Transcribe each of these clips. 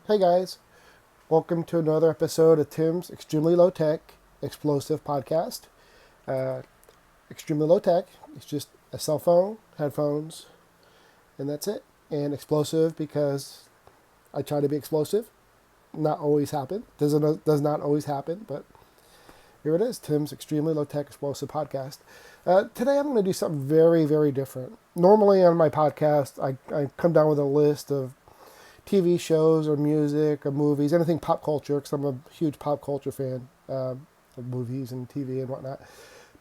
Hey guys, welcome to another episode of Tim's Extremely Low Tech Explosive Podcast. Uh, extremely low tech, it's just a cell phone, headphones, and that's it. And explosive because I try to be explosive. Not always happen. Does not always happen, but here it is. Tim's Extremely Low Tech Explosive Podcast. Today I'm going to do something very, very different. Normally on my podcast, I come down with a list of TV shows or music or movies, anything pop culture, because I'm a huge pop culture fan of movies and TV and whatnot.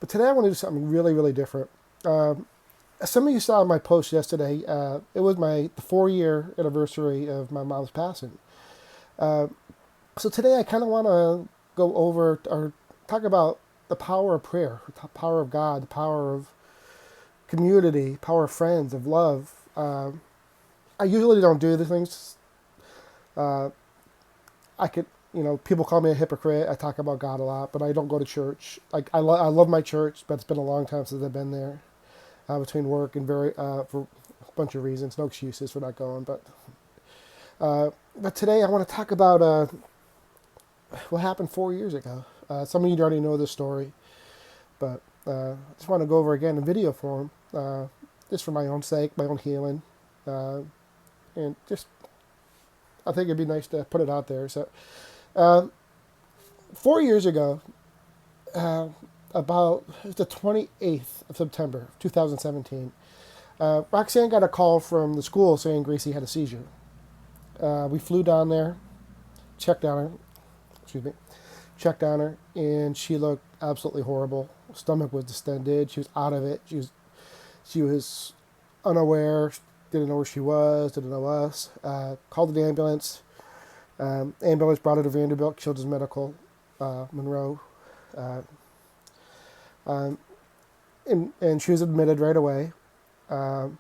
But today I want to do something really, really different. Um, some of you saw my post yesterday. It was the 4 year anniversary of my mom's passing. Uh, so today I kind of want to go over or talk about the power of prayer, the power of God, the power of community, power of friends, of love. I usually don't do the things. Uh, I could, people call me a hypocrite. I talk about God a lot, but I don't go to church. Like I love my church, but it's been a long time since I've been there. Between work and for a bunch of reasons, no excuses for not going. But today I want to talk about what happened 4 years ago. Some of you already know this story, but I just want to go over again in video form, just for my own sake, my own healing, uh, and just I think it'd be nice to put it out there. So, uh, 4 years ago, uh, about the 28th of September, 2017, Roxanne got a call from the school saying Gracie had a seizure. We flew down there, checked on her, excuse me, checked on her, and she looked absolutely horrible. Stomach was distended. She was out of it. She was unaware, didn't know where she was, didn't know us. Called the ambulance. Ambulance brought her to Vanderbilt Children's Medical, Monroe. Uh, um, and she was admitted right away. Um,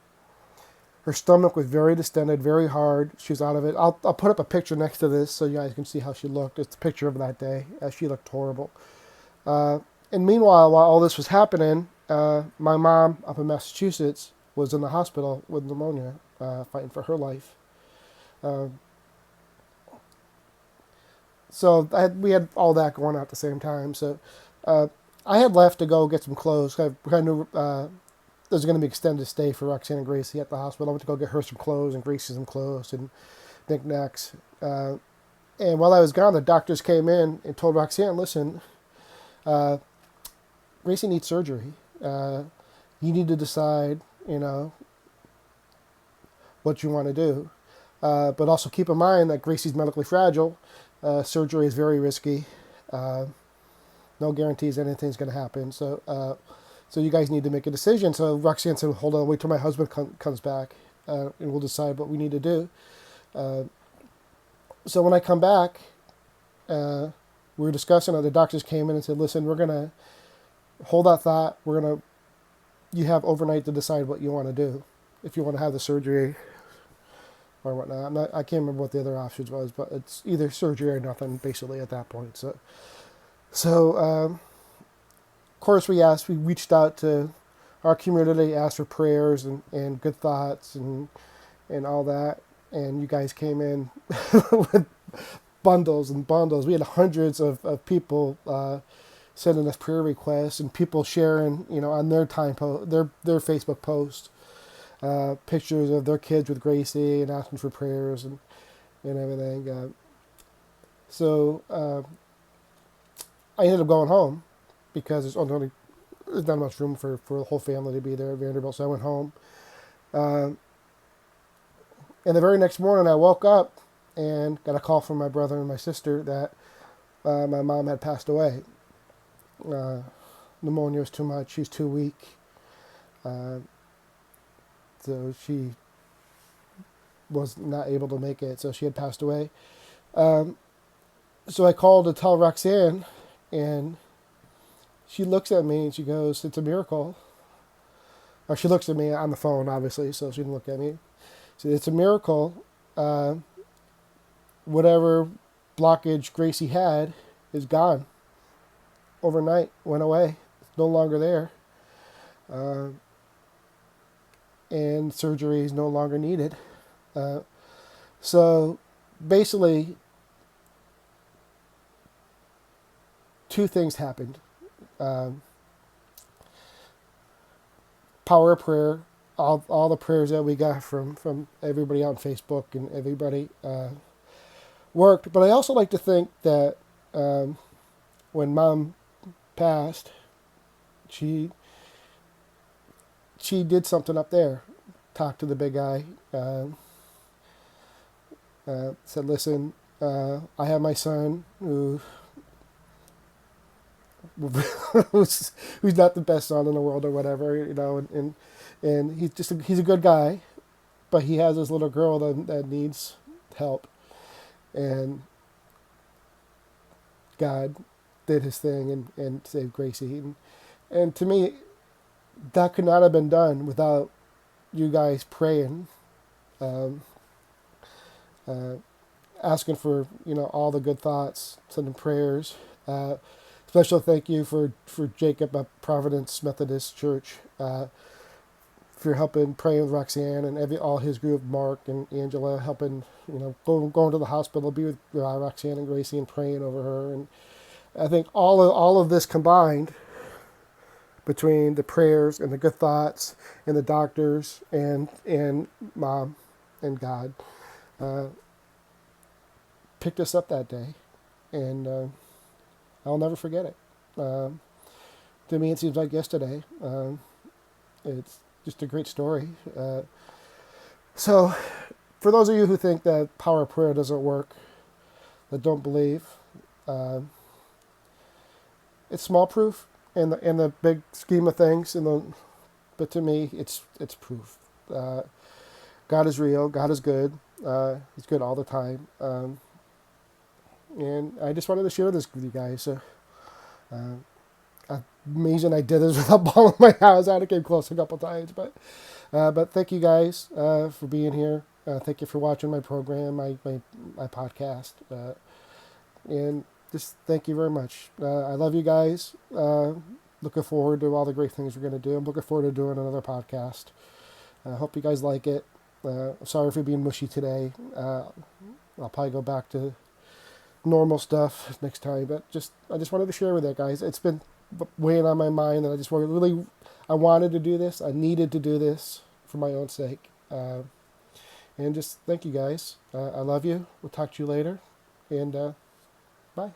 Her stomach was very distended, very hard. She was out of it. I'll put up a picture next to this so you guys can see how she looked. It's a picture of that day. She looked horrible. Uh, and meanwhile, while all this was happening, my mom up in Massachusetts was in the hospital with pneumonia, fighting for her life. Uh, we had all that going on at the same time. So uh, I had left to go get some clothes. I knew there's going to be extended stay for Roxanne and Gracie at the hospital. I went to go get her some clothes and Gracie some clothes and knickknacks. And while I was gone, the doctors came in and told Roxanne, listen, uh, Gracie needs surgery. You need to decide, what you want to do. But also keep in mind that Gracie's medically fragile. Surgery is very risky. Uh, no guarantees anything's going to happen. So you guys need to make a decision. So Roxanne said, hold on, wait till my husband comes back, and we'll decide what we need to do. Uh, so when I come back, we were discussing it. The doctors came in and said, listen, we're going to hold that thought. You have overnight to decide what you want to do. If you want to have the surgery or whatnot. I can't remember what the other options was, but it's either surgery or nothing, basically, at that point. So of course, we reached out to our community, asked for prayers and good thoughts and all that. And you guys came in with bundles and bundles. We had hundreds of people sending us prayer requests and people sharing, on their their Facebook post, pictures of their kids with Gracie and asking for prayers and everything. So I ended up going home because there's not much room for the whole family to be there at Vanderbilt. So I went home. Uh, and the very next morning, I woke up and got a call from my brother and my sister that my mom had passed away. Pneumonia was too much. She's too weak. Uh, so she was not able to make it. So she had passed away. So I called to tell Roxanne, and she looks at me and she goes, it's a miracle. Or she looks at me on the phone, obviously, so she didn't look at me. So it's a miracle. Whatever blockage Gracie had is gone. Overnight, went away. It's no longer there. Uh, and surgery is no longer needed. So basically, two things happened. Um, Power of prayer, all the prayers that we got from everybody on Facebook and everybody worked. But I also like to think that um, when Mom passed, she she did something up there, talked to the big guy, said, "Listen, I have my son who's not the best son in the world or whatever, and he's a good guy, but he has this little girl that needs help, and God did his thing and saved Gracie, and to me, that could not have been done without you guys praying, um, uh, asking for all the good thoughts, sending prayers." Special thank you for Jacob at Providence Methodist Church for helping pray with Roxanne and all his group, Mark and Angela, helping going to the hospital, be with Roxanne and Gracie and praying over her. And I think all of this combined, between the prayers and the good thoughts and the doctors and Mom and God, uh, picked us up that day, and I'll never forget it. To me, it seems like yesterday. It's just a great story. So, for those of you who think that power of prayer doesn't work, that don't believe, uh, it's small proof in the big scheme of things. But to me, it's proof. God is real. God is good. He's good all the time. And I just wanted to share this with you guys. So, amazing I did this without bawling my eyes out. I came close a couple times, but thank you guys for being here. Thank you for watching my program, my podcast, and just thank you very much. I love you guys. Looking forward to all the great things we're going to do. I'm looking forward to doing another podcast. I hope you guys like it. Sorry for being mushy today. I'll probably go back to normal stuff next time, but I just wanted to share with you guys. It's been weighing on my mind, and I wanted to do this. I needed to do this for my own sake, and just thank you guys. I love you. We'll talk to you later, and bye.